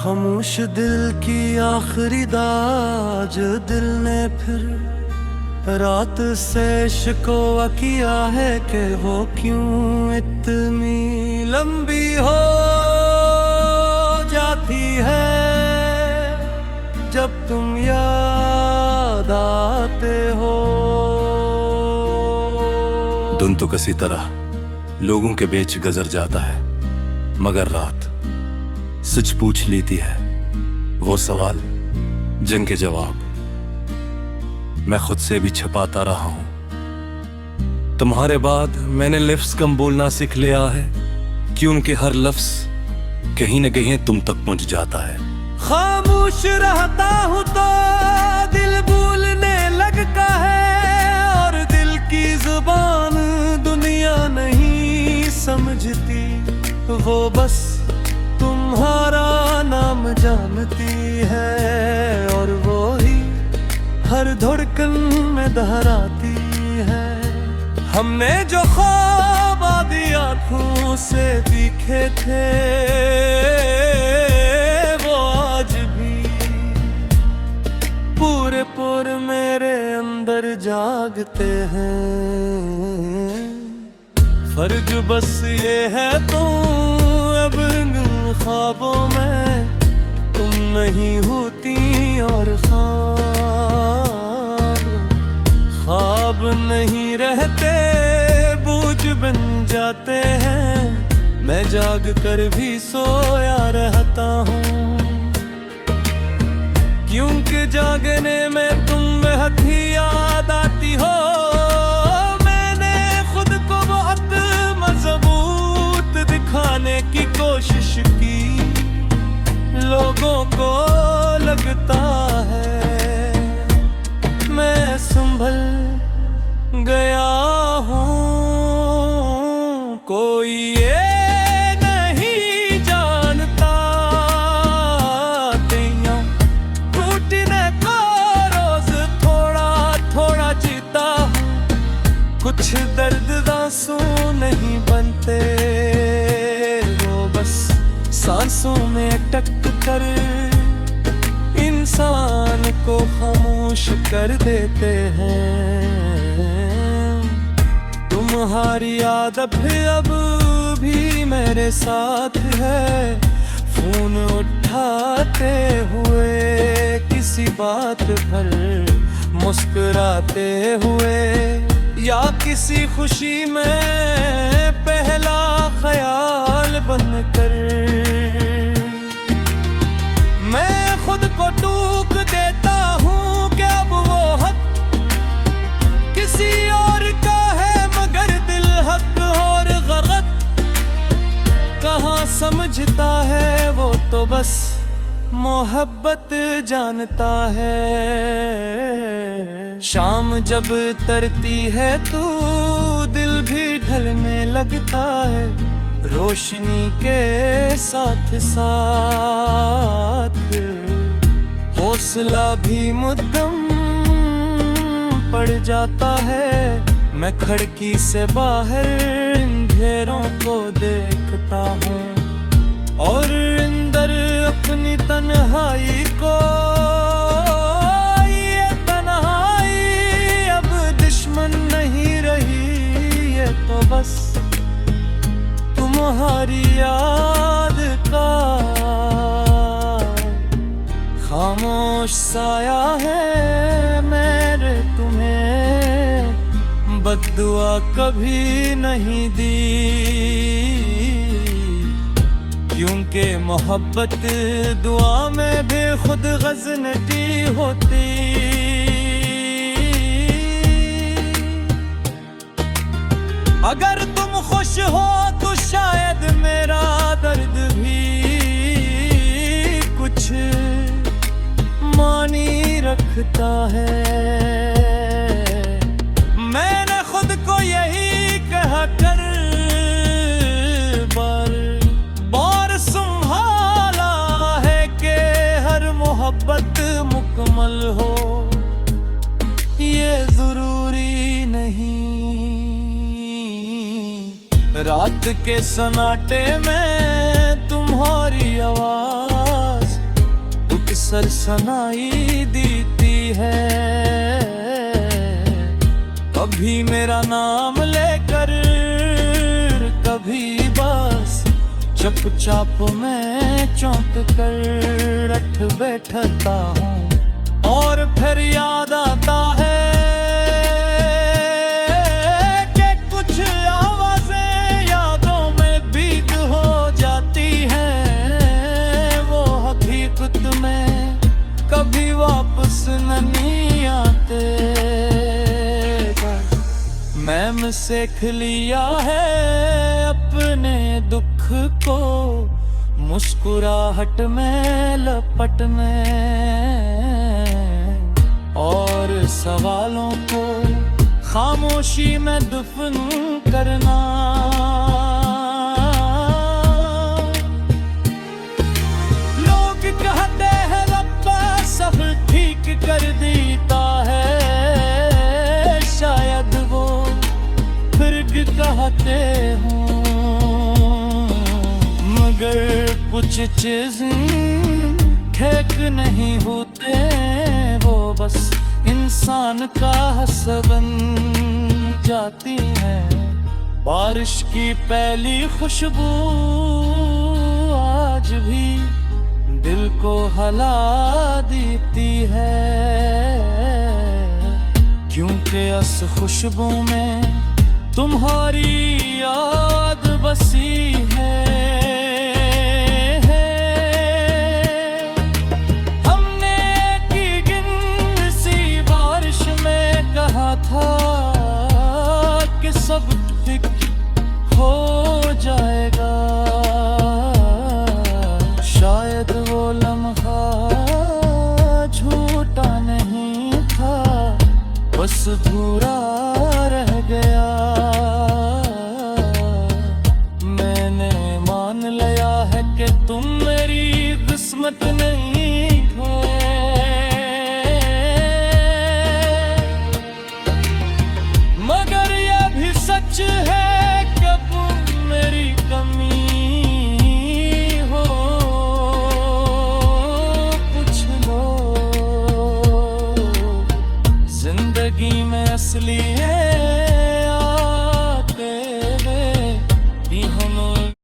खामोश दिल की आखिरी दाज दिल ने फिर रात से शिकवा किया है कि वो क्यों इतनी लंबी हो जाती है जब तुम याद आते हो। धुन तो किसी तरह लोगों के बीच गुजर जाता है, मगर रात सच पूछ लेती है वो सवाल जिनके जवाब मैं खुद से भी छिपाता रहा हूं। तुम्हारे बाद मैंने लफ्ज कम बोलना सीख लिया है कि उनके हर लफ्ज कहीं न कहीं तुम तक पहुंच जाता है। खामोश रहता हूं तो दिल भूलने लगता है और दिल की जुबान दुनिया नहीं समझती, वो बस तुम्हारा नाम जानती है और वो ही हर धड़कन में दोहराती है। हमने जो ख्वाब आधी आंखों से दिखे थे वो आज भी पूरे पूरे मेरे अंदर जागते हैं। फर्ज बस ये है तो अब ख्वाबों में तुम नहीं होती और ख्वाब नहीं रहते, बोझ बन जाते हैं। मैं जाग कर भी सोया रहता हूँ क्योंकि जागने में तुम बेहद ही याद आती हो। मैंने खुद को बहुत मजबूत दिखाने की कोशिश की, लोगों को लगता है मैं संभल गया हूँ। कोई ये नहीं जानता तेया टूटने को रोज थोड़ा थोड़ा जीता हूँ। कुछ दर्द आंसू नहीं बनते, वो बस सांसों में अटक कर इंसान को खामोश कर देते हैं। तुम्हारी याद अब भी मेरे साथ है, फोन उठाते हुए किसी बात पर मुस्कुराते हुए या किसी खुशी में पहला ख्याल बनकर मैं खुद को टूक देता हूँ कि अब वो हक किसी और का है, मगर दिल हक और गलत कहाँ समझता है, वो तो बस मोहब्बत जानता है। शाम जब तरती है तो दिल भी ढलने लगता है, रोशनी के साथ साथ हौसला भी मुद्दम पड़ जाता है। मैं खिड़की से बाहर अंधेरों को देखता हूँ और अंदर अपनी तन्हाई को, ये तन्हाई अब दुश्मन नहीं रही, ये तो बस तुम्हारी याद का खामोश साया है। मैंने तुम्हें बद्दुआ कभी नहीं दी क्योंकि मोहब्बत दुआ में भी खुद गज़नती होती। अगर तुम खुश हो तो शायद मेरा दर्द भी कुछ मानी रखता है। मैंने खुद को यही कहा कर बार संभाला है कि हर मोहब्बत मुकम्मल हो, ये जरूरी नहीं। रात के सन्नाटे में तुम्हारी आवाज सरसनाई देती है। कभी मेरा नाम लेकर, कभी बस चुपचाप मैं चौंक कर रट बैठता हूँ, और फिर याद आता है कि कुछ आवाजें यादों में बीत हो जाती हैं। वो हकीकत में कभी वापस नहीं आते। मैंने सीख लिया है अपने दुख को मुस्कुराहट में लपटने, और सवालों को खामोशी में दफन करना। लोग कहते हैं रब्बा सब ठीक कर देता है, शायद वो फिर कहते हूँ, मगर कुछ चीज़ें ठीक नहीं होते। वो बस इंसान का हस्ब बन जाती है। बारिश की पहली खुशबू आज भी दिल को हला देती है, क्योंकि इस खुशबू में तुम्हारी याद बसी है। सब ठीक हो जाएगा, शायद वो लम्हा झूठा नहीं था, बस अधूरा रह गया। मैंने मान लिया है कि तुम मेरी किस्मत नहीं